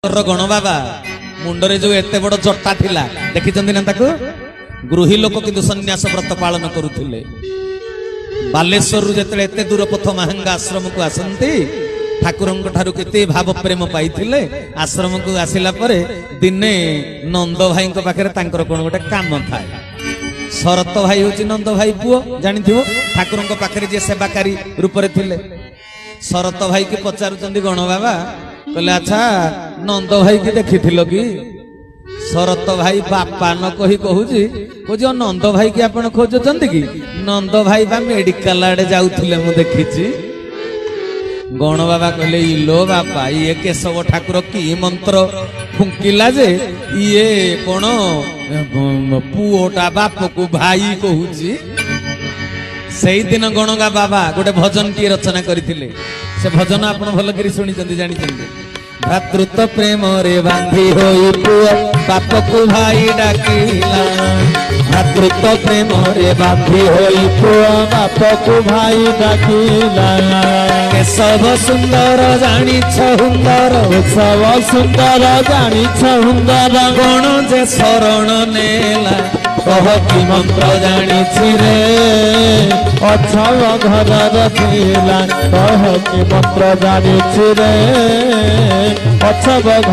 गण बाबा मुंडरे जो एते बड़ जटा थिला देखिचंदी ना ताकू गृही लोक किंतु सन्यास व्रत पालन करुथिले। बालेश्वर रु जेते एते दूर पथ महंगा आश्रम को आसंती ठाकुरंक ठारु केते भाव प्रेम पाइथिले। आश्रम को आसिला परे दिने नंद भाई को पाखरे तांकर कोन गोटे काम थाए। शरत भाई होची नंद भाई पुओ जानिथिबो ठाकुरंक पाखरे जे सेवाकारी रूप रे थिले। शरत भाई की पचारुचंदी गण बाबा कहले अच्छा नंद भाई की देखी कि शरत भाई बापा न कही कहूची कौच नंद भाई की आपण खोजुचंती कि नंद भाई बा मेडिकल आड़े जाउथिले मु देखिची। गण बाबा कहले इलो बापा ये केशव ठाकुर की मंत्र फुंकिला जे ये कोन पुओटा बाप को भाई कहूची। सेई दिन गणगा बाबा गोटे भजन की रचना करथिले। से भजन आपण भल करी सुनी चंदी जानी चंदी। भातृत्व प्रेम रे बांधी होई पुओ बाप को भाई डाकिला। भातृत्व प्रेम रे बांधी होई पुओ बाप को भाई डाकिला। केशव सुंदर जानी छुंदर सब सुंदर जानी छुंदर गण जे शरण नेला कह की मंत्र जानी रे अछव घर रखिला। कह की मंत्र जानी रे अछव